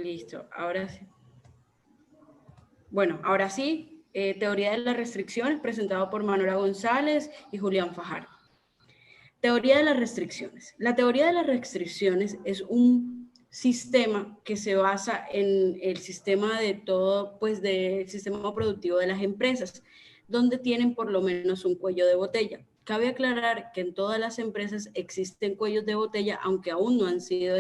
Listo, ahora sí. Bueno, ahora sí, teoría de las restricciones, presentado por Manuela González y Julián Fajardo. Teoría de las restricciones. La teoría de las restricciones es un sistema que se basa en el sistema de todo, pues del sistema productivo de las empresas, donde tienen por lo menos un cuello de botella. Cabe aclarar que en todas las empresas existen cuellos de botella, aunque aún no han sido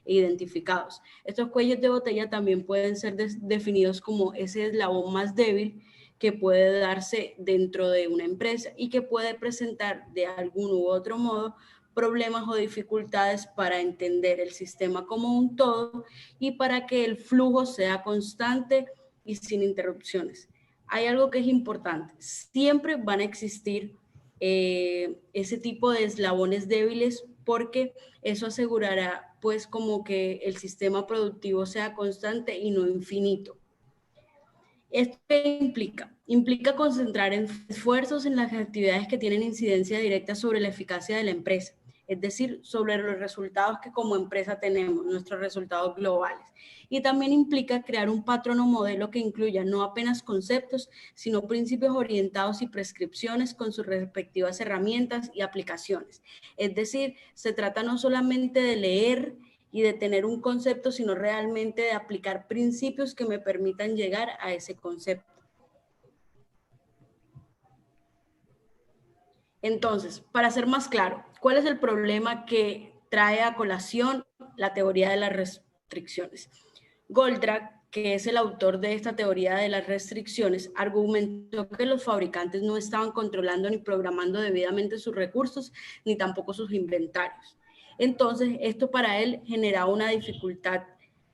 identificados. Estos cuellos de botella también pueden ser definidos como ese eslabón más débil que puede darse dentro de una empresa y que puede presentar de algún u otro modo problemas o dificultades para entender el sistema como un todo y para que el flujo sea constante y sin interrupciones. Hay algo que es importante, siempre van a existir ese tipo de eslabones débiles porque eso asegurará pues como que el sistema productivo sea constante y no infinito. ¿Esto qué implica? Implica concentrar esfuerzos en las actividades que tienen incidencia directa sobre la eficacia de la empresa, es decir, sobre los resultados que como empresa tenemos, nuestros resultados globales. Y también implica crear un patrón o modelo que incluya no apenas conceptos, sino principios orientados y prescripciones con sus respectivas herramientas y aplicaciones. Es decir, se trata no solamente de leer y de tener un concepto, sino realmente de aplicar principios que me permitan llegar a ese concepto. Entonces, para ser más claro, ¿cuál es el problema que trae a colación la teoría de las restricciones? Goldratt, que es el autor de esta teoría de las restricciones, argumentó que los fabricantes no estaban controlando ni programando debidamente sus recursos, ni tampoco sus inventarios. Entonces, esto para él generaba una dificultad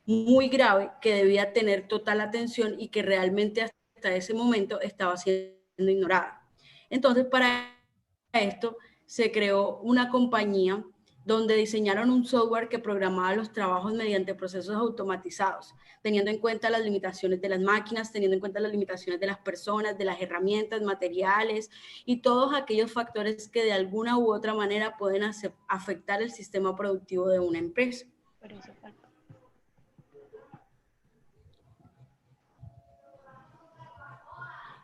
muy grave que debía tener total atención y que realmente hasta ese momento estaba siendo ignorada. Entonces, para esto se creó una compañía donde diseñaron un software que programaba los trabajos mediante procesos automatizados, teniendo en cuenta las limitaciones de las máquinas, teniendo en cuenta las limitaciones de las personas, de las herramientas, materiales y todos aquellos factores que de alguna u otra manera pueden afectar el sistema productivo de una empresa. Pero eso falta.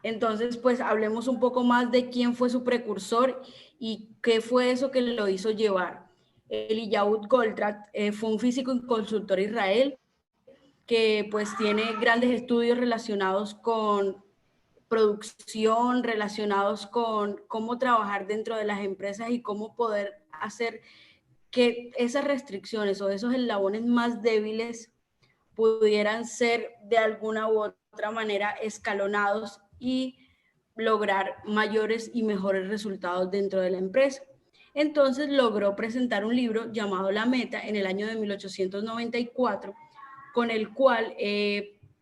Entonces, pues hablemos un poco más de quién fue su precursor y qué fue eso que lo hizo llevar. Eliyahu Goldratt fue un físico y consultor israelí que pues tiene grandes estudios relacionados con producción, relacionados con cómo trabajar dentro de las empresas y cómo poder hacer que esas restricciones o esos eslabones más débiles pudieran ser de alguna u otra manera escalonados y lograr mayores y mejores resultados dentro de la empresa. Entonces logró presentar un libro llamado La Meta en el año de 1894, con el cual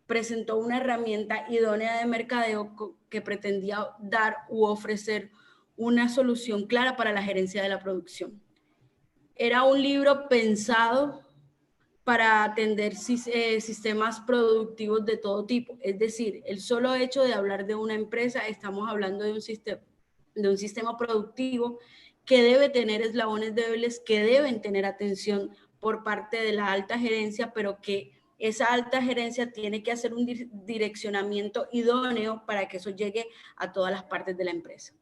presentó una herramienta idónea de mercadeo que pretendía dar u ofrecer una solución clara para la gerencia de la producción. Era un libro pensado para atender sistemas productivos de todo tipo. Es decir, el solo hecho de hablar de una empresa, estamos hablando de un sistema productivo que debe tener eslabones débiles, que deben tener atención por parte de la alta gerencia, pero que esa alta gerencia tiene que hacer un direccionamiento idóneo para que eso llegue a todas las partes de la empresa.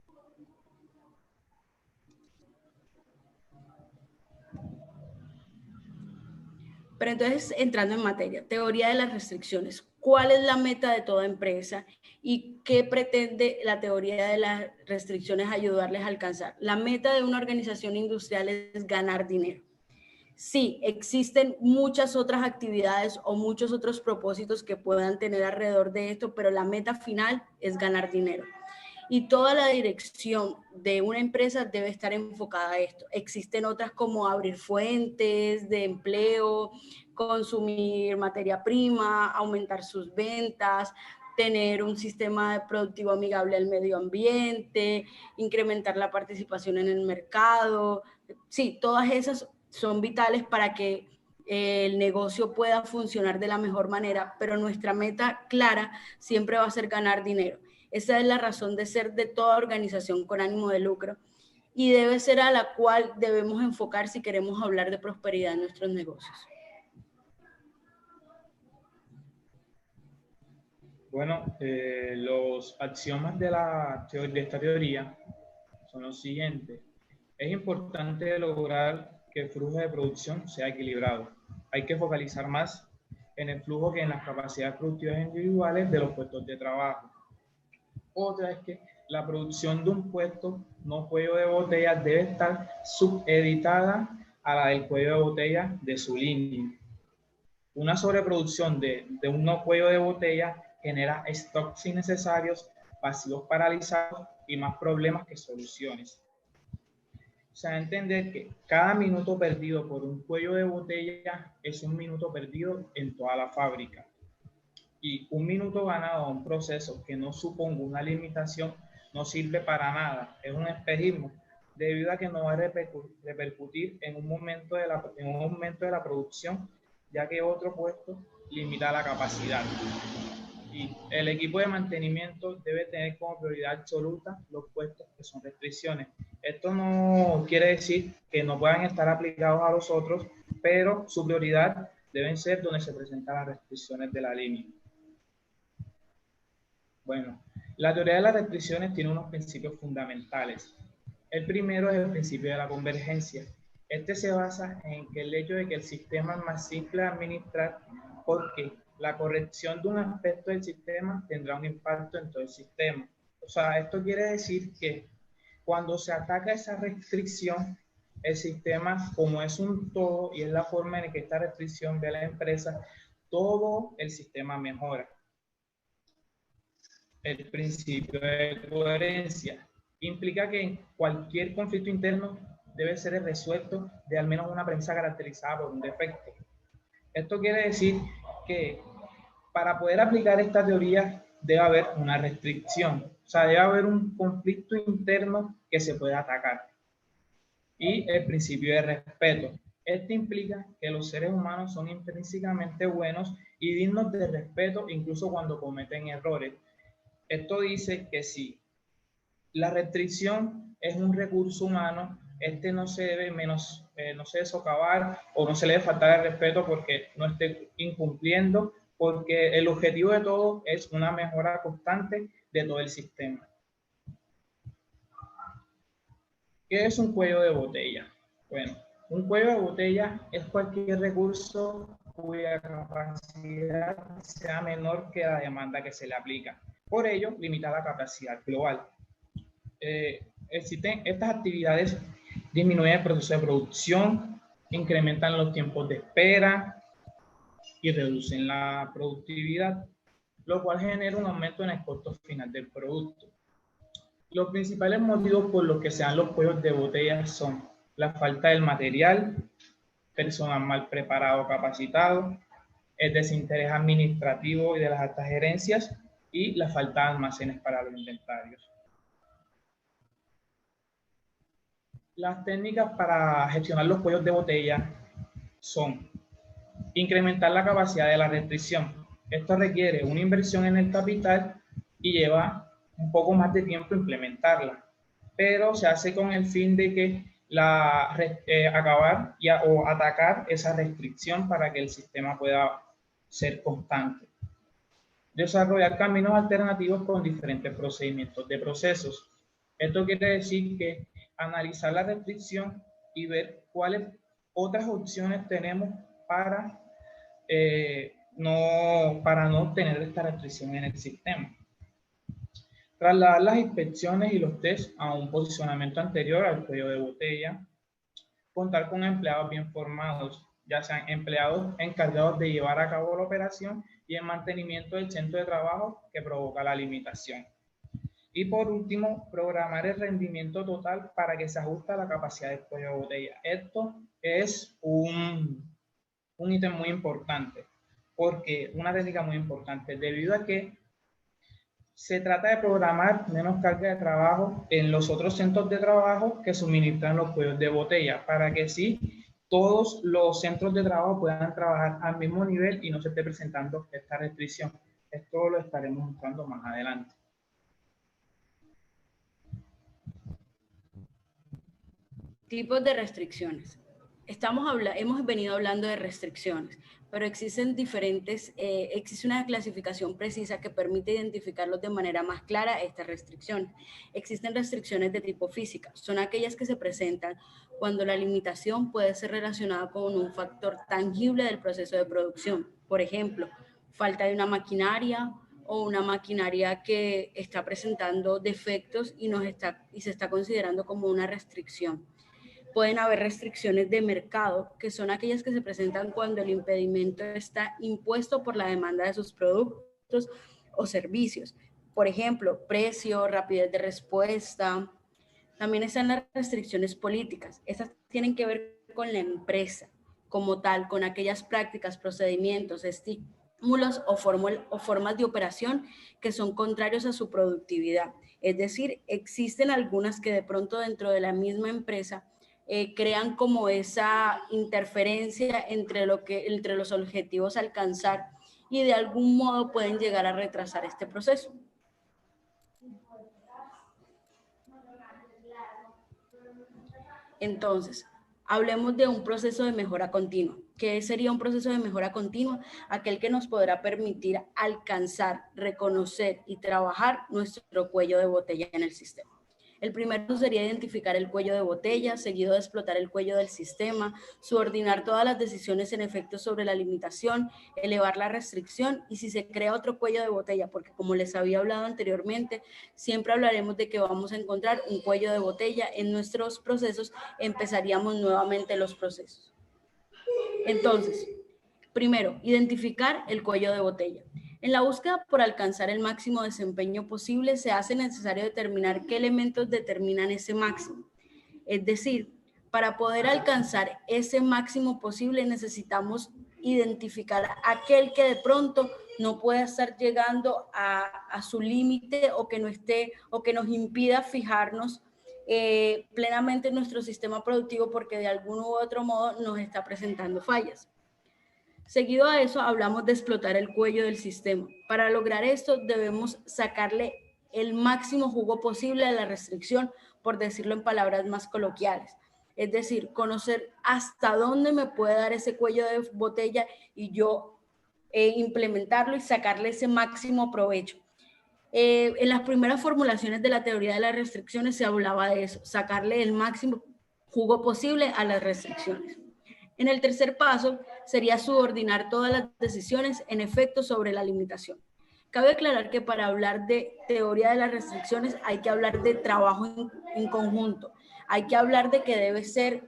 Pero entonces, entrando en materia, teoría de las restricciones. ¿Cuál es la meta de toda empresa y qué pretende la teoría de las restricciones ayudarles a alcanzar? La meta de una organización industrial es ganar dinero. Sí, existen muchas otras actividades o muchos otros propósitos que puedan tener alrededor de esto, pero la meta final es ganar dinero. Y toda la dirección de una empresa debe estar enfocada a esto. Existen otras como abrir fuentes de empleo, consumir materia prima, aumentar sus ventas, tener un sistema productivo amigable al medio ambiente, incrementar la participación en el mercado. Sí, todas esas son vitales para que el negocio pueda funcionar de la mejor manera, pero nuestra meta clara siempre va a ser ganar dinero. Esa es la razón de ser de toda organización con ánimo de lucro y debe ser a la cual debemos enfocar si queremos hablar de prosperidad en nuestros negocios. Bueno, los axiomas de esta teoría son los siguientes. Es importante lograr que el flujo de producción sea equilibrado. Hay que focalizar más en el flujo que en las capacidades productivas individuales de los puestos de trabajo. Otra es que la producción de un puesto, no cuello de botella, debe estar subeditada a la del cuello de botella de su línea. Una sobreproducción de un no cuello de botella genera stocks innecesarios, vacíos paralizados y más problemas que soluciones. O sea, entender que cada minuto perdido por un cuello de botella es un minuto perdido en toda la fábrica. Y un minuto ganado a un proceso que no suponga una limitación no sirve para nada. Es un espejismo, debido a que no va a repercutir en un momento de la producción, ya que otro puesto limita la capacidad. Y el equipo de mantenimiento debe tener como prioridad absoluta los puestos que son restricciones. Esto no quiere decir que no puedan estar aplicados a los otros, pero su prioridad deben ser donde se presentan las restricciones de la línea. Bueno, la teoría de las restricciones tiene unos principios fundamentales. El primero es el principio de la convergencia. Este se basa en que el hecho de que el sistema es más simple de administrar porque la corrección de un aspecto del sistema tendrá un impacto en todo el sistema. O sea, esto quiere decir que cuando se ataca esa restricción, el sistema, como es un todo y es la forma en que esta restricción ve a la empresa, todo el sistema mejora. El principio de coherencia implica que cualquier conflicto interno debe ser resuelto de al menos una premisa caracterizada por un defecto. Esto quiere decir que para poder aplicar esta teoría debe haber una restricción, o sea, debe haber un conflicto interno que se pueda atacar. Y el principio de respeto. Este implica que los seres humanos son intrínsecamente buenos y dignos de respeto incluso cuando cometen errores. Esto dice que si la restricción es un recurso humano, este no se debe no se debe socavar o no se le debe faltar el respeto porque no esté incumpliendo, porque el objetivo de todo es una mejora constante de todo el sistema. ¿Qué es un cuello de botella? Bueno, un cuello de botella es cualquier recurso cuya capacidad sea menor que la demanda que se le aplica. Por ello, limita la capacidad global. Existen estas actividades, disminuyen el proceso de producción, incrementan los tiempos de espera y reducen la productividad, lo cual genera un aumento en el costo final del producto. Los principales motivos por los que se dan los cuellos de botella son la falta del material, personal mal preparado o capacitado, el desinterés administrativo y de las altas gerencias y la falta de almacenes para los inventarios. Las técnicas para gestionar los cuellos de botella son incrementar la capacidad de la restricción. Esto requiere una inversión en el capital y lleva un poco más de tiempo implementarla, pero se hace con el fin de que acabar o atacar esa restricción para que el sistema pueda ser constante. Desarrollar caminos alternativos con diferentes procedimientos de procesos. Esto quiere decir que analizar la restricción y ver cuáles otras opciones tenemos para no tener esta restricción en el sistema. Trasladar las inspecciones y los tests a un posicionamiento anterior al cuello de botella. Contar con empleados bien formados, ya sean empleados encargados de llevar a cabo la operación y el mantenimiento del centro de trabajo que provoca la limitación. Y por último, programar el rendimiento total para que se ajuste a la capacidad del cuello de botella. Esto es un ítem muy importante, porque una técnica muy importante, debido a que se trata de programar menos carga de trabajo en los otros centros de trabajo que suministran los cuellos de botella, para que sí todos los centros de trabajo puedan trabajar al mismo nivel y no se esté presentando esta restricción. Esto lo estaremos mostrando más adelante. Tipos de restricciones. hemos venido hablando de restricciones, pero existen existe una clasificación precisa que permite identificarlos de manera más clara estas restricciones. Existen restricciones de tipo física, son aquellas que se presentan cuando la limitación puede ser relacionada con un factor tangible del proceso de producción. Por ejemplo, falta de una maquinaria o una maquinaria que está presentando defectos y se está considerando como una restricción. Pueden haber restricciones de mercado, que son aquellas que se presentan cuando el impedimento está impuesto por la demanda de sus productos o servicios. Por ejemplo, precio, rapidez de respuesta. También están las restricciones políticas. Estas tienen que ver con la empresa como tal, con aquellas prácticas, procedimientos, estímulos o formas de operación que son contrarios a su productividad. Es decir, existen algunas que de pronto dentro de la misma empresa crean como esa interferencia entre los objetivos a alcanzar y de algún modo pueden llegar a retrasar este proceso. Entonces, hablemos de un proceso de mejora continua. ¿Qué sería un proceso de mejora continua? Aquel que nos podrá permitir alcanzar, reconocer y trabajar nuestro cuello de botella en el sistema. El primero sería identificar el cuello de botella, seguido de explotar el cuello del sistema, subordinar todas las decisiones en efecto sobre la limitación, elevar la restricción y si se crea otro cuello de botella, porque como les había hablado anteriormente, siempre hablaremos de que vamos a encontrar un cuello de botella en nuestros procesos, empezaríamos nuevamente los procesos. Entonces, primero, identificar el cuello de botella. En la búsqueda por alcanzar el máximo desempeño posible, se hace necesario determinar qué elementos determinan ese máximo. Es decir, para poder alcanzar ese máximo posible, necesitamos identificar aquel que de pronto no pueda estar llegando a su límite o que no esté o que nos impida fijarnos plenamente en nuestro sistema productivo porque de algún u otro modo nos está presentando fallas. Seguido a eso, hablamos de explotar el cuello del sistema. Para lograr esto, debemos sacarle el máximo jugo posible a la restricción, por decirlo en palabras más coloquiales. Es decir, conocer hasta dónde me puede dar ese cuello de botella y yo implementarlo y sacarle ese máximo provecho. En las primeras formulaciones de la teoría de las restricciones se hablaba de eso, sacarle el máximo jugo posible a las restricciones. En el tercer paso sería subordinar todas las decisiones en efecto sobre la limitación. Cabe aclarar que para hablar de teoría de las restricciones hay que hablar de trabajo en conjunto. Hay que hablar de que debe ser,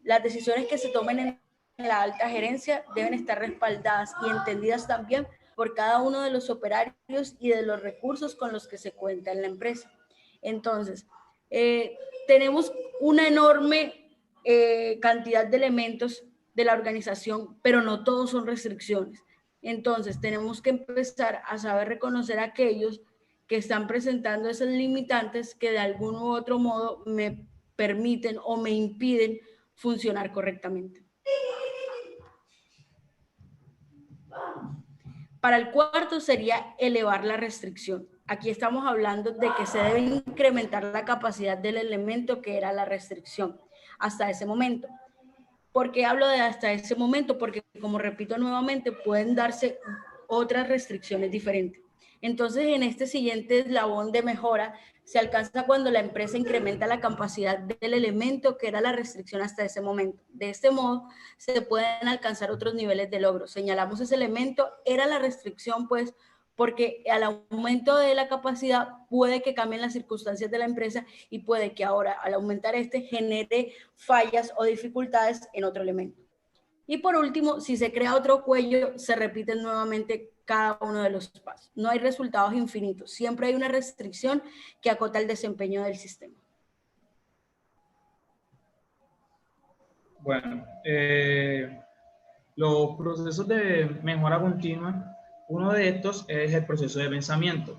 las decisiones que se tomen en la alta gerencia deben estar respaldadas y entendidas también por cada uno de los operarios y de los recursos con los que se cuenta en la empresa. Entonces, tenemos una enorme cantidad de elementos de la organización, pero no todos son restricciones. Entonces, tenemos que empezar a saber reconocer a aquellos que están presentando esas limitantes que de algún u otro modo me permiten o me impiden funcionar correctamente. Para el cuarto sería elevar la restricción. Aquí estamos hablando de que se debe incrementar la capacidad del elemento que era la restricción hasta ese momento. ¿Por qué hablo de hasta ese momento? Porque, como repito nuevamente, pueden darse otras restricciones diferentes. Entonces, en este siguiente eslabón de mejora, se alcanza cuando la empresa incrementa la capacidad del elemento que era la restricción hasta ese momento. De este modo, se pueden alcanzar otros niveles de logro. Señalamos ese elemento, era la restricción, pues, porque al aumento de la capacidad puede que cambien las circunstancias de la empresa y puede que ahora, al aumentar genere fallas o dificultades en otro elemento. Y por último, si se crea otro cuello, se repiten nuevamente cada uno de los pasos. No hay resultados infinitos, siempre hay una restricción que acota el desempeño del sistema. Bueno, los procesos de mejora continua, uno de estos es el proceso de pensamiento.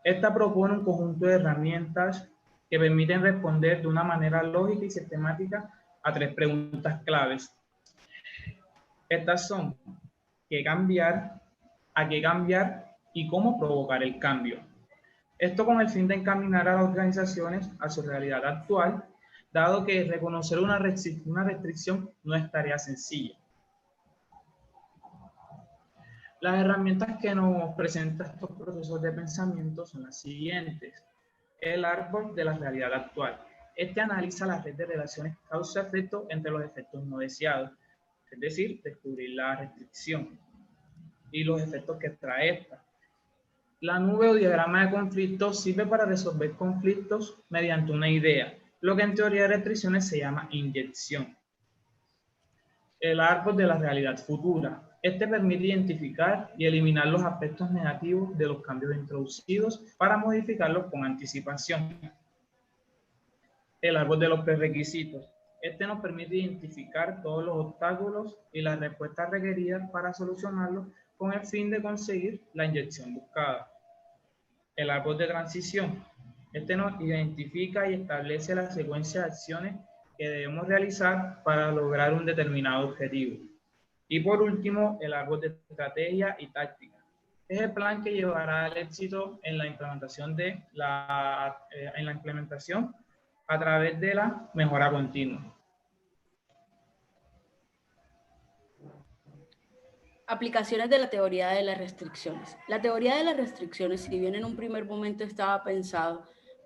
Esta propone un conjunto de herramientas que permiten responder de una manera lógica y sistemática a 3 preguntas claves. Estas son: ¿qué cambiar?, ¿a qué cambiar? Y ¿cómo provocar el cambio? Esto con el fin de encaminar a las organizaciones a su realidad actual dado que reconocer una restricción no es tarea sencilla. Las herramientas que nos presentan estos procesos de pensamiento son las siguientes. El árbol de la realidad actual. Este analiza la red de relaciones causa-efecto entre los efectos no deseados, es decir, descubrir la restricción y los efectos que trae esta. La nube o diagrama de conflictos sirve para resolver conflictos mediante una idea, lo que en teoría de restricciones se llama inyección. El árbol de la realidad futura. Este permite identificar y eliminar los aspectos negativos de los cambios introducidos para modificarlos con anticipación. El árbol de los prerequisitos. Este nos permite identificar todos los obstáculos y las respuestas requeridas para solucionarlos con el fin de conseguir la inyección buscada. El árbol de transición. Este nos identifica y establece la secuencia de acciones que debemos realizar para lograr un determinado objetivo. Y por último, el árbol de estrategia y táctica. Es el plan que llevará al éxito en la implementación a través de la mejora continua. Aplicaciones de la teoría de las restricciones. La teoría de las restricciones, si bien en un primer momento estaba pensado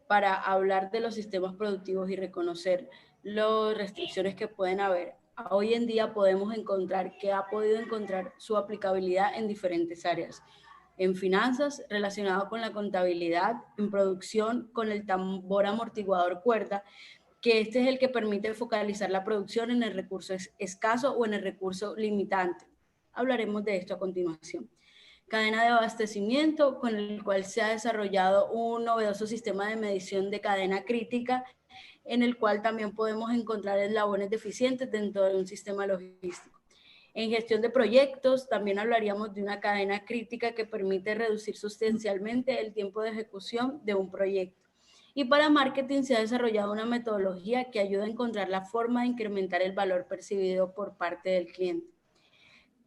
para hablar de los sistemas productivos y reconocer las restricciones que pueden haber, hoy en día podemos encontrar que ha podido encontrar su aplicabilidad en diferentes áreas. En finanzas, relacionado con la contabilidad; en producción, con el tambor amortiguador cuerda, que este es el que permite focalizar la producción en el recurso escaso o en el recurso limitante. Hablaremos de esto a continuación. Cadena de abastecimiento, con el cual se ha desarrollado un novedoso sistema de medición de cadena crítica, en el cual también podemos encontrar eslabones deficientes dentro de un sistema logístico. En gestión de proyectos, también hablaríamos de una cadena crítica que permite reducir sustancialmente el tiempo de ejecución de un proyecto. Y para marketing se ha desarrollado una metodología que ayuda a encontrar la forma de incrementar el valor percibido por parte del cliente.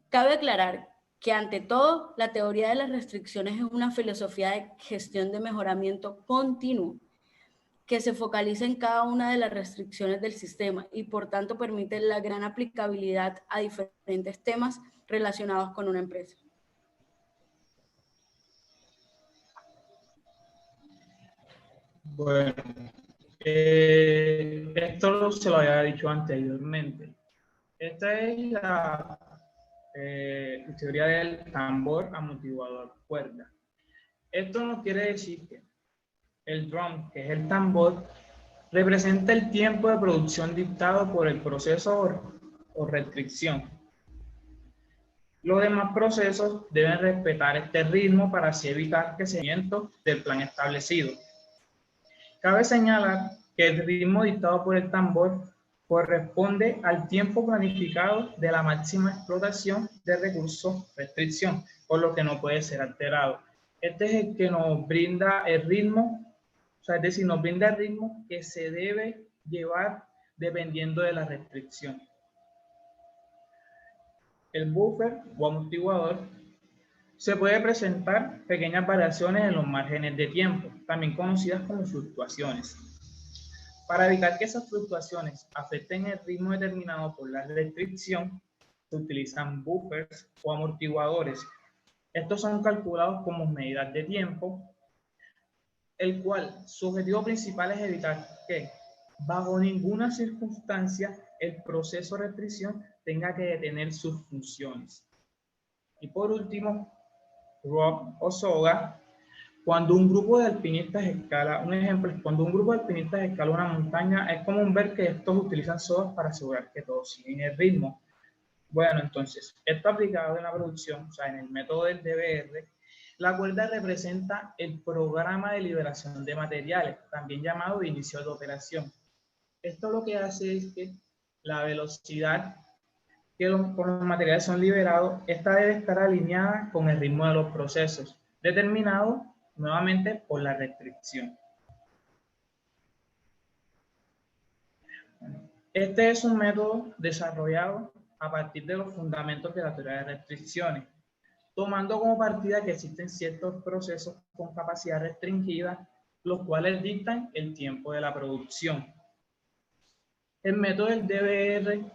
Cabe aclarar que ante todo, la teoría de las restricciones es una filosofía de gestión de mejoramiento continuo que se focaliza en cada una de las restricciones del sistema y por tanto permite la gran aplicabilidad a diferentes temas relacionados con una empresa. Bueno, esto se lo había dicho anteriormente. Esta es la teoría del tambor amortiguador cuerda. Esto nos quiere decir que el drum, que es el tambor, representa el tiempo de producción dictado por el proceso o restricción. Los demás procesos deben respetar este ritmo para así evitar que se seguimiento del plan establecido. Cabe señalar que el ritmo dictado por el tambor corresponde al tiempo planificado de la máxima explotación de recursos restricción, por lo que no puede ser alterado. Este es el que nos brinda el ritmo, o sea, es decir, nos brinda el ritmo que se debe llevar dependiendo de la restricción. El buffer o amortiguador se puede presentar pequeñas variaciones en los márgenes de tiempo, también conocidas como fluctuaciones. Para evitar que esas fluctuaciones afecten el ritmo determinado por la restricción, se utilizan buffers o amortiguadores. Estos son calculados como medidas de tiempo, el cual su objetivo principal es evitar que, bajo ninguna circunstancia, el proceso de restricción tenga que detener sus funciones. Y por último, rope o soga. Cuando un grupo de alpinistas escala, un ejemplo es cuando un grupo de alpinistas escala una montaña, es común ver que estos utilizan sogas para asegurar que todos siguen el ritmo. Bueno, entonces, esto aplicado en la producción, o sea, en el método del DBR, la cuerda representa el programa de liberación de materiales, también llamado de inicio de operación. Esto lo que hace es que la velocidad que los materiales son liberados, esta debe estar alineada con el ritmo de los procesos, determinado nuevamente por la restricción. Este es un método desarrollado a partir de los fundamentos de la teoría de restricciones, tomando como partida que existen ciertos procesos con capacidad restringida, los cuales dictan el tiempo de la producción. El método del DBR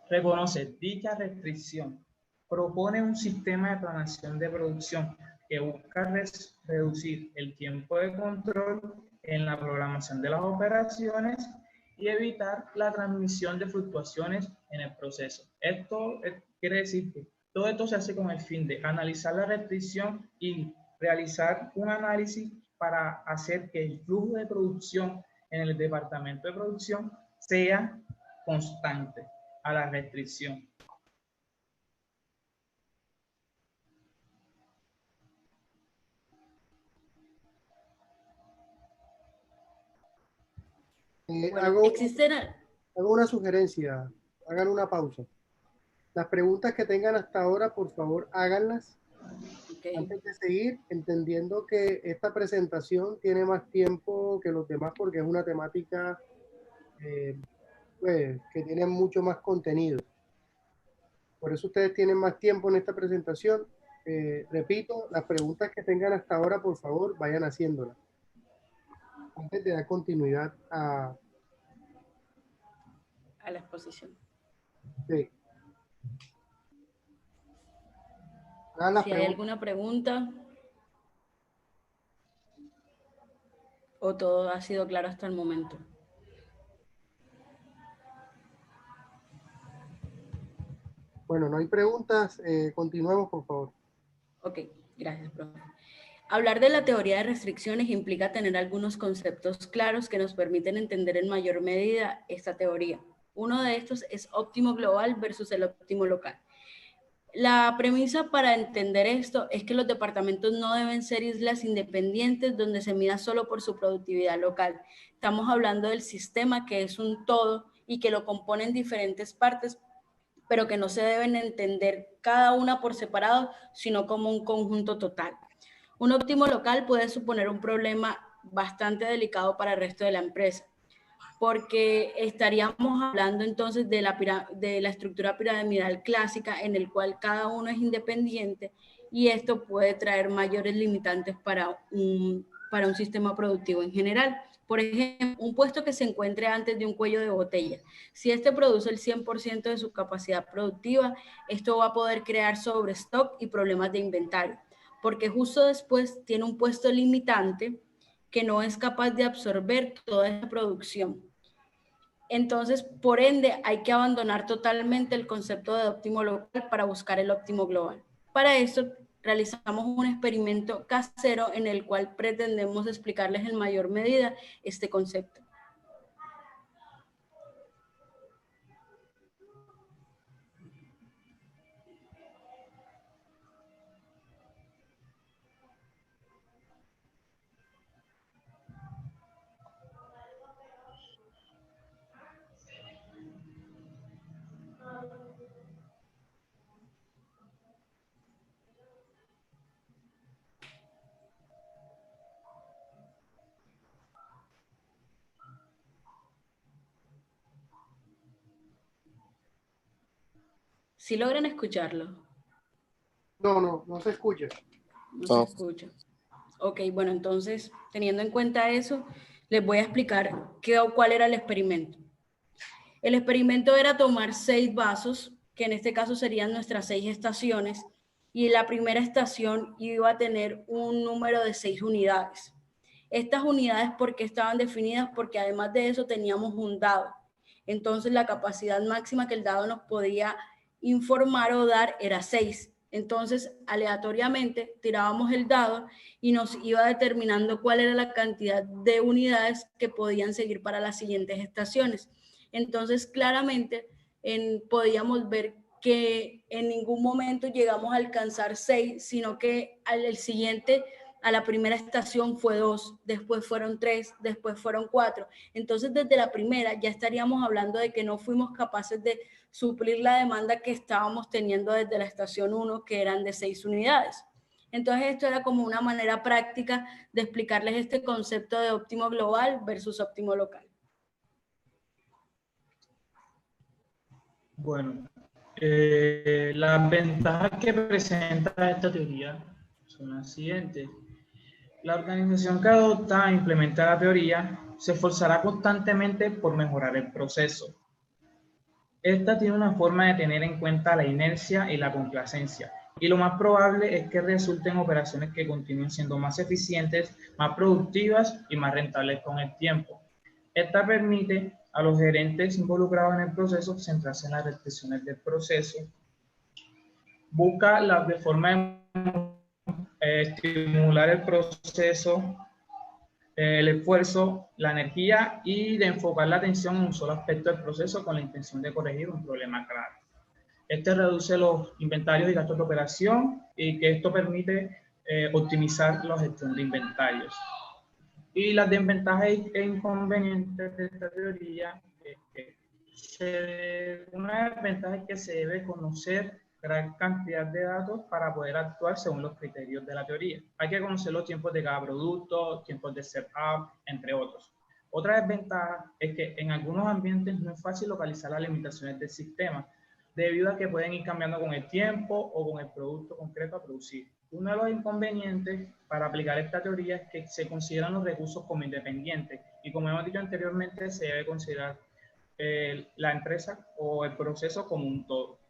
reconoce dicha restricción, propone un sistema de planeación de producción que busca reducir el tiempo de control en la programación de las operaciones y evitar la transmisión de fluctuaciones en el proceso. Esto quiere decir que todo esto se hace con el fin de analizar la restricción y realizar un análisis para hacer que el flujo de producción en el departamento de producción sea constante a la restricción. Bueno, Hago existen... una sugerencia, hagan una pausa. Las preguntas que tengan hasta ahora, por favor, háganlas Okay. antes de seguir, entendiendo que esta presentación tiene más tiempo que los demás porque es una temática pues, que tiene mucho más contenido. Por eso ustedes tienen más tiempo en esta presentación. Repito, las preguntas que tengan hasta ahora, por favor, vayan haciéndolas. Antes de dar continuidad a la exposición. Sí. Si hay alguna pregunta o todo ha sido claro hasta el momento. Bueno, no hay preguntas. Continuemos, por favor. Ok, gracias, profe. Hablar de la teoría de restricciones implica tener algunos conceptos claros que nos permiten entender en mayor medida esta teoría. Uno de estos es óptimo global versus el óptimo local. La premisa para entender esto es que los departamentos no deben ser islas independientes donde se mida solo por su productividad local. Estamos hablando del sistema que es un todo y que lo componen diferentes partes, pero que no se deben entender cada una por separado, sino como un conjunto total. Un óptimo local puede suponer un problema bastante delicado para el resto de la empresa, porque estaríamos hablando entonces de la estructura piramidal clásica en el cual cada uno es independiente y esto puede traer mayores limitantes para un sistema productivo en general. Por ejemplo, un puesto que se encuentre antes de un cuello de botella. Si este produce el 100% de su capacidad productiva, esto va a poder crear sobrestock y problemas de inventario, porque justo después tiene un puesto limitante que no es capaz de absorber toda esa producción. Entonces, por ende, hay que abandonar totalmente el concepto de óptimo local para buscar el óptimo global. Para esto, realizamos un experimento casero en el cual pretendemos explicarles en mayor medida este concepto. ¿Sí logran escucharlo? No se escucha. No se escucha. Ok, bueno, entonces, teniendo en cuenta eso, les voy a explicar cuál era el experimento. El experimento era tomar 6 vasos, que en este caso serían nuestras 6 estaciones, y la primera estación iba a tener un número de 6 unidades. Estas unidades, ¿por qué estaban definidas? Porque además de eso teníamos un dado. Entonces la capacidad máxima que el dado nos podía informar o dar era 6. Entonces, aleatoriamente tirábamos el dado y nos iba determinando cuál era la cantidad de unidades que podían seguir para las siguientes estaciones. Entonces, claramente podíamos ver que en ningún momento llegamos a alcanzar 6, sino que al siguiente, a la primera estación fue 2, después fueron 3, después fueron 4. Entonces, desde la primera ya estaríamos hablando de que no fuimos capaces de suplir la demanda que estábamos teniendo desde la estación 1, que eran de 6 unidades. Entonces, esto era como una manera práctica de explicarles este concepto de óptimo global versus óptimo local. Bueno, las ventajas que presenta esta teoría son las siguientes. La organización que adopta e implementa la teoría se esforzará constantemente por mejorar el proceso, Esta tiene una forma de tener en cuenta la inercia y la complacencia, y lo más probable es que resulten operaciones que continúen siendo más eficientes, más productivas y más rentables con el tiempo. Esta permite a los gerentes involucrados en el proceso centrarse en las restricciones del proceso, busca la de forma de estimular el proceso, el esfuerzo, la energía y de enfocar la atención en un solo aspecto del proceso con la intención de corregir un problema claro. Este reduce los inventarios y gastos de operación y que esto permite optimizar la gestión de inventarios. Y las desventajas e inconvenientes de esta teoría, una desventaja es que se debe conocer gran cantidad de datos para poder actuar según los criterios de la teoría. Hay que conocer los tiempos de cada producto, tiempos de setup, entre otros. Otra desventaja es que en algunos ambientes no es fácil localizar las limitaciones del sistema, debido a que pueden ir cambiando con el tiempo o con el producto concreto a producir. Uno de los inconvenientes para aplicar esta teoría es que se consideran los recursos como independientes y, como hemos dicho anteriormente, se debe considerar la empresa o el proceso como un todo.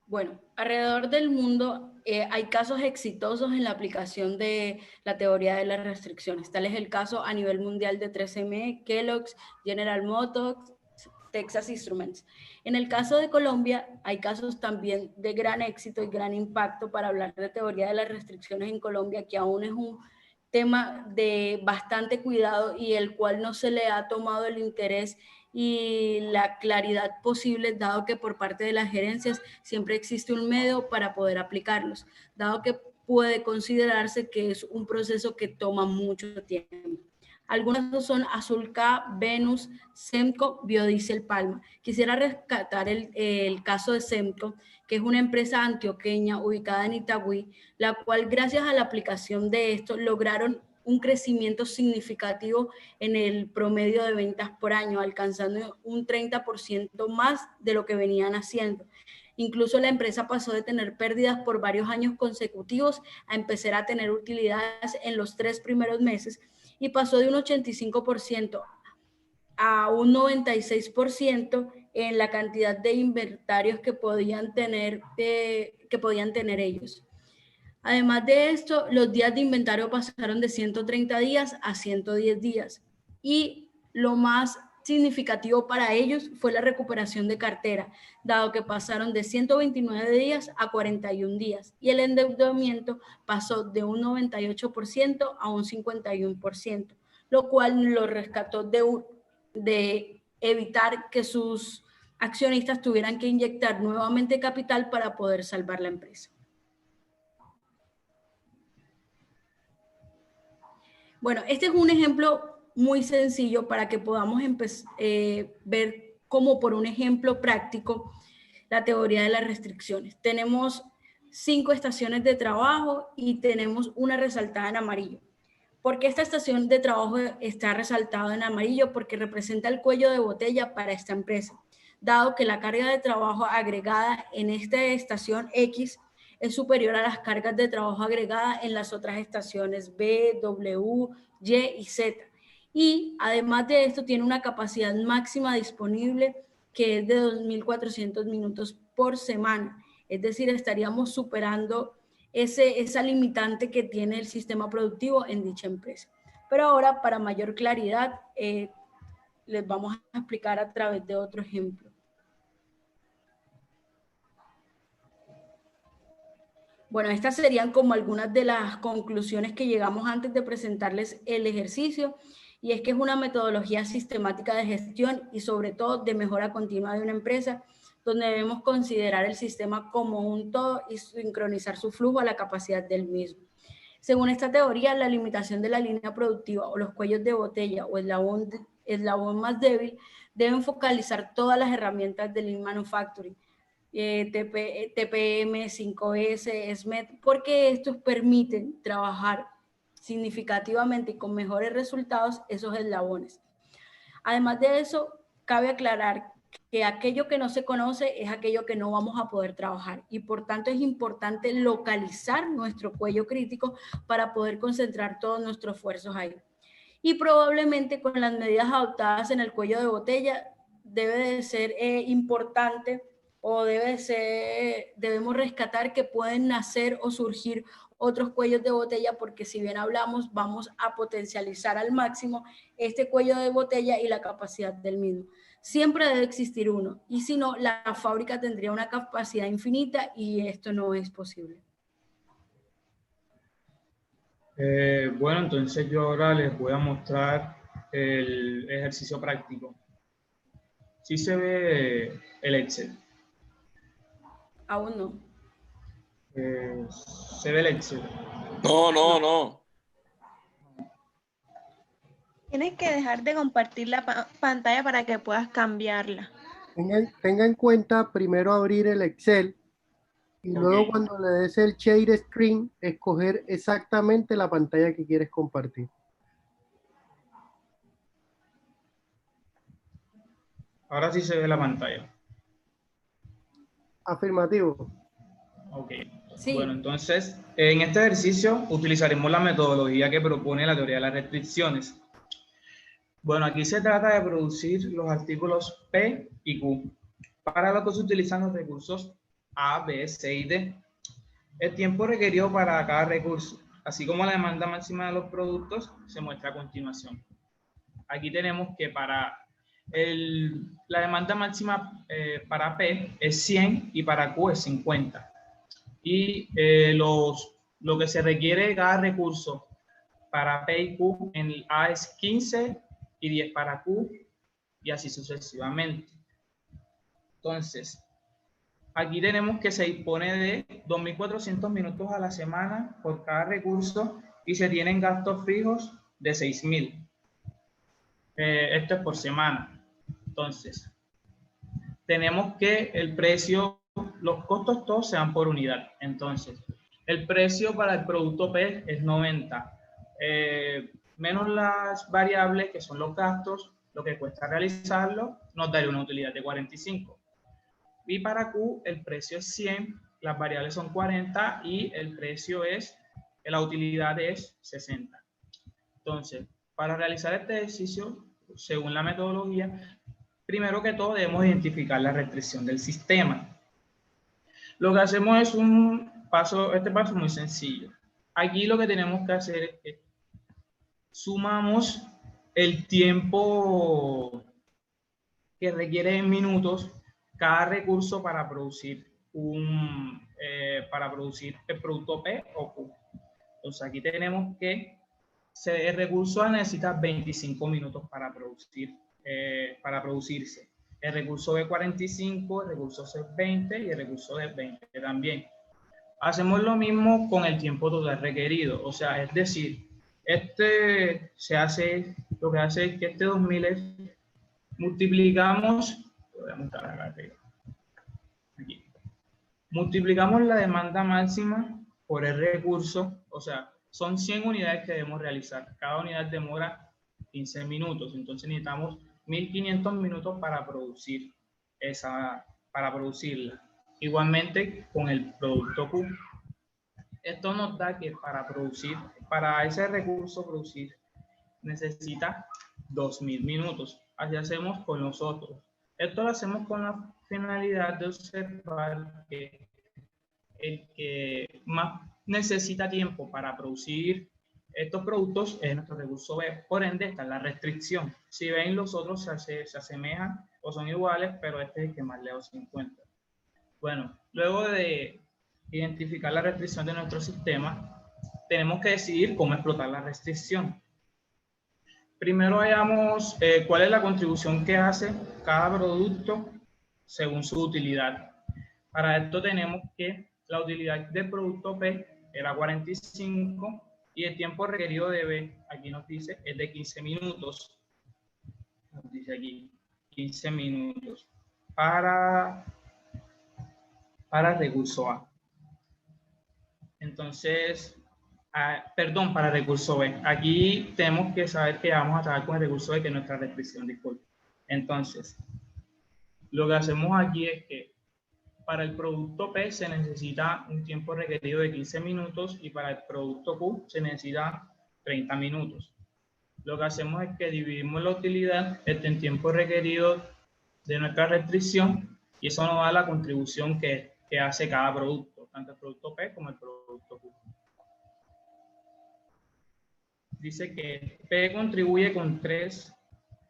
Bueno, alrededor del mundo hay casos exitosos en la aplicación de la teoría de las restricciones. Tal es el caso a nivel mundial de 3M, Kellogg's, General Motors, Texas Instruments. En el caso de Colombia, hay casos también de gran éxito y gran impacto para hablar de teoría de las restricciones en Colombia, que aún es un tema de bastante cuidado y el cual no se le ha tomado el interés y la claridad posible, dado que por parte de las gerencias siempre existe un medio para poder aplicarlos, dado que puede considerarse que es un proceso que toma mucho tiempo. Algunos son Azulca, Venus, Semco, Biodiesel Palma. Quisiera rescatar el caso de Semco, que es una empresa antioqueña ubicada en Itagüí, la cual gracias a la aplicación de esto lograron un crecimiento significativo en el promedio de ventas por año, alcanzando un 30% más de lo que venían haciendo. Incluso la empresa pasó de tener pérdidas por varios años consecutivos a empezar a tener utilidades en los 3 primeros meses y pasó de un 85% a un 96% en la cantidad de inventarios que podían tener ellos. Además de esto, los días de inventario pasaron de 130 días a 110 días y lo más significativo para ellos fue la recuperación de cartera, dado que pasaron de 129 días a 41 días y el endeudamiento pasó de un 98% a un 51%, lo cual lo rescató de evitar que sus accionistas tuvieran que inyectar nuevamente capital para poder salvar la empresa. Bueno, este es un ejemplo muy sencillo para que podamos ver como por un ejemplo práctico la teoría de las restricciones. Tenemos 5 estaciones de trabajo y tenemos una resaltada en amarillo. ¿Por qué esta estación de trabajo está resaltada en amarillo? Porque representa el cuello de botella para esta empresa, dado que la carga de trabajo agregada en esta estación X es superior a las cargas de trabajo agregadas en las otras estaciones B, W, Y y Z. Y además de esto tiene una capacidad máxima disponible que es de 2.400 minutos por semana. Es decir, estaríamos superando esa limitante que tiene el sistema productivo en dicha empresa. Pero ahora, para mayor claridad, les vamos a explicar a través de otro ejemplo. Bueno, estas serían como algunas de las conclusiones que llegamos antes de presentarles el ejercicio, y es que es una metodología sistemática de gestión y sobre todo de mejora continua de una empresa, donde debemos considerar el sistema como un todo y sincronizar su flujo a la capacidad del mismo. Según esta teoría, la limitación de la línea productiva o los cuellos de botella o eslabón más débil deben focalizar todas las herramientas del Lean Manufacturing, TPM, 5S, SMET, porque estos permiten trabajar significativamente y con mejores resultados esos eslabones. Además de eso, cabe aclarar que aquello que no se conoce es aquello que no vamos a poder trabajar y por tanto es importante localizar nuestro cuello crítico para poder concentrar todos nuestros esfuerzos ahí. y probablemente con las medidas adoptadas en el cuello de botella debe de ser importante o debemos rescatar que pueden nacer o surgir otros cuellos de botella, porque si bien hablamos, vamos a potencializar al máximo este cuello de botella y la capacidad del mismo. Siempre debe existir uno, y si no, la fábrica tendría una capacidad infinita y esto no es posible. Bueno, entonces yo ahora les voy a mostrar el ejercicio práctico. Sí se ve el Excel. Aún no. Se ve el Excel. No. Tienes que dejar de compartir la pantalla para que puedas cambiarla. Tenga en cuenta primero abrir el Excel y luego cuando le des el share screen, escoger exactamente la pantalla que quieres compartir. Ahora sí se ve la pantalla. Afirmativo. Ok. Sí. Bueno, entonces, en este ejercicio utilizaremos la metodología que propone la teoría de las restricciones. Bueno, aquí se trata de producir los artículos P y Q, para lo que se utilizan los recursos A, B, C y D. El tiempo requerido para cada recurso, así como la demanda máxima de los productos, se muestra a continuación. Aquí tenemos que para la demanda máxima para P es 100 y para Q es 50. Y lo que se requiere de cada recurso para P y Q en el A es 15 y 10 para Q, y así sucesivamente. Entonces, aquí tenemos que se dispone de 2.400 minutos a la semana por cada recurso y se tienen gastos fijos de 6.000. Esto es por semana. Entonces, tenemos que el precio, los costos todos se dan por unidad. Entonces, el precio para el producto P es 90. Menos las variables que son los gastos, lo que cuesta realizarlo, nos daría una utilidad de 45. Y para Q el precio es 100, las variables son 40 y el precio es, la utilidad es 60. Entonces, para realizar este ejercicio, según la metodología, primero que todo debemos identificar la restricción del sistema. Lo que hacemos es este paso muy sencillo. Aquí lo que tenemos que hacer es que sumamos el tiempo que requiere en minutos cada recurso para producir el producto P o Q. Entonces aquí tenemos que el recurso A necesita 25 minutos para producirse. El recurso B 45, el recurso C 20 y el recurso D 20 también. Hacemos lo mismo con el tiempo total requerido, o sea, es decir, lo que hace es que este 2000 es, multiplicamos la demanda máxima por el recurso, o sea, son 100 unidades que debemos realizar. Cada unidad demora 15 minutos, entonces necesitamos 1.500 minutos para producirla. Igualmente con el producto Q. Esto nos da que para ese recurso producir, necesita 2.000 minutos. Así hacemos con los otros. Esto lo hacemos con la finalidad de observar que el que más necesita tiempo para producir estos productos es nuestro recurso B. Por ende, esta es la restricción. Si ven, los otros se asemejan o son iguales, pero este es el que más lejos se encuentra. Bueno, luego de identificar la restricción de nuestro sistema, tenemos que decidir cómo explotar la restricción. Primero veamos cuál es la contribución que hace cada producto según su utilidad. Para esto tenemos que la utilidad del producto P era 45 y el tiempo requerido de B, aquí nos dice, es de 15 minutos. Nos dice aquí 15 minutos para el recurso A. Entonces, para el recurso B. Aquí tenemos que saber que vamos a trabajar con el recurso B, que es nuestra restricción, disculpe. Entonces, lo que hacemos aquí es que para el producto P se necesita un tiempo requerido de 15 minutos y para el producto Q se necesita 30 minutos. lo que hacemos es que dividimos la utilidad en tiempo requerido de nuestra restricción y eso nos da la contribución que hace cada producto, tanto el producto P como el producto Q. Dice que P contribuye con 3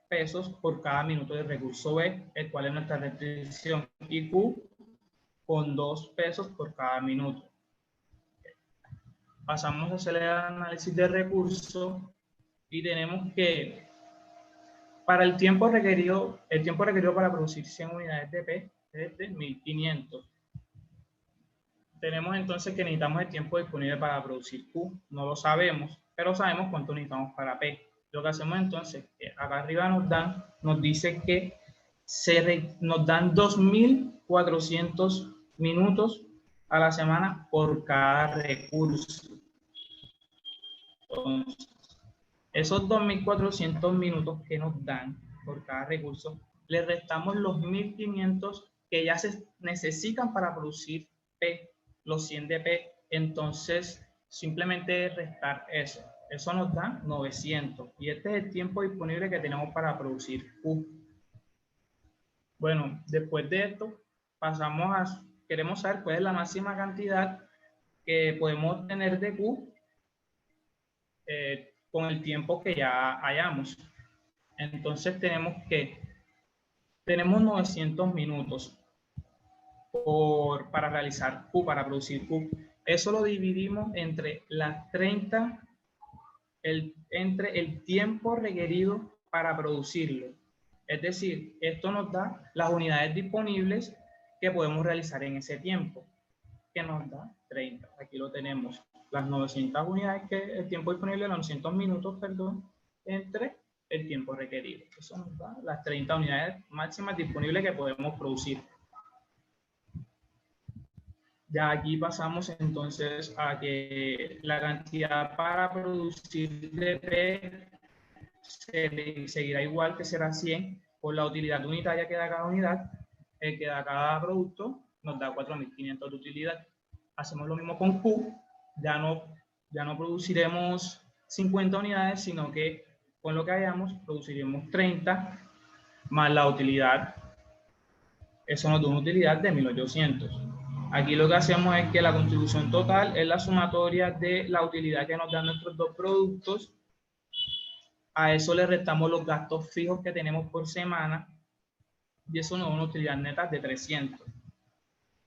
pesos por cada minuto de recurso B, el cual es nuestra restricción, y Q con 2 pesos por cada minuto. Pasamos a hacer el análisis de recursos y tenemos que para el tiempo requerido para producir 100 unidades de P es de 1500. Tenemos entonces que necesitamos el tiempo disponible para producir Q. No lo sabemos, pero sabemos cuánto necesitamos para P. Lo que hacemos entonces, que acá arriba nos dice que nos dan 2400 minutos a la semana por cada recurso. Entonces, esos 2400 minutos que nos dan por cada recurso, le restamos los 1500 que ya se necesitan para producir P, los 100 de P. Entonces, simplemente restar eso. Eso nos da 900. Y este es el tiempo disponible que tenemos para producir Q. Bueno, después de esto, queremos saber cuál es la máxima cantidad que podemos tener de Q con el tiempo que ya hayamos. Entonces tenemos 900 minutos para realizar Q, para producir Q. Eso lo dividimos entre entre el tiempo requerido para producirlo. Es decir, esto nos da las unidades disponibles que podemos realizar en ese tiempo, que nos da 30. Aquí lo tenemos, las 900 unidades, el tiempo disponible, los 900 minutos, perdón, entre el tiempo requerido. Eso nos da las 30 unidades máximas disponibles que podemos producir. Ya aquí pasamos entonces a que la cantidad para producir de P seguirá igual, que será 100 por la utilidad unitaria que da cada unidad, que da cada producto, nos da 4500 de utilidad. Hacemos lo mismo con Q, ya no produciremos 50 unidades, sino que con lo que hayamos produciremos 30 más la utilidad. Eso nos da una utilidad de 1800. Aquí lo que hacemos es que la contribución total es la sumatoria de la utilidad que nos dan nuestros dos productos. A eso le restamos los gastos fijos que tenemos por semana y eso nos da una utilidad neta de 300.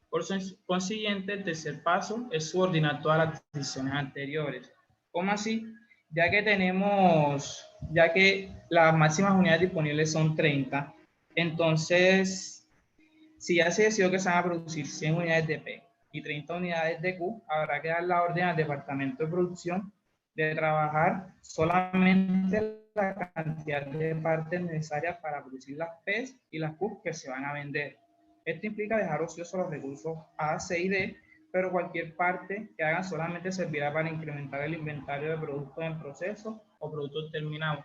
Por consiguiente, el tercer paso es subordinar todas las decisiones anteriores. ¿Cómo así? Ya que las máximas unidades disponibles son 30, entonces si ya se decidió que se van a producir 100 unidades de P y 30 unidades de Q, habrá que dar la orden al departamento de producción de trabajar solamente la cantidad de partes necesarias para producir las P y las Q que se van a vender. Esto implica dejar ociosos los recursos A, C y D, pero cualquier parte que hagan solamente servirá para incrementar el inventario de productos en proceso o productos terminados.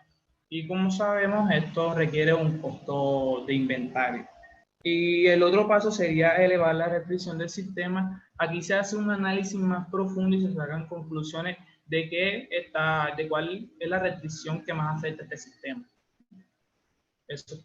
Y como sabemos, esto requiere un costo de inventario. Y el otro paso sería elevar la restricción del sistema. Aquí se hace un análisis más profundo y se sacan conclusiones de cuál es la restricción que más afecta a este sistema. Eso es todo.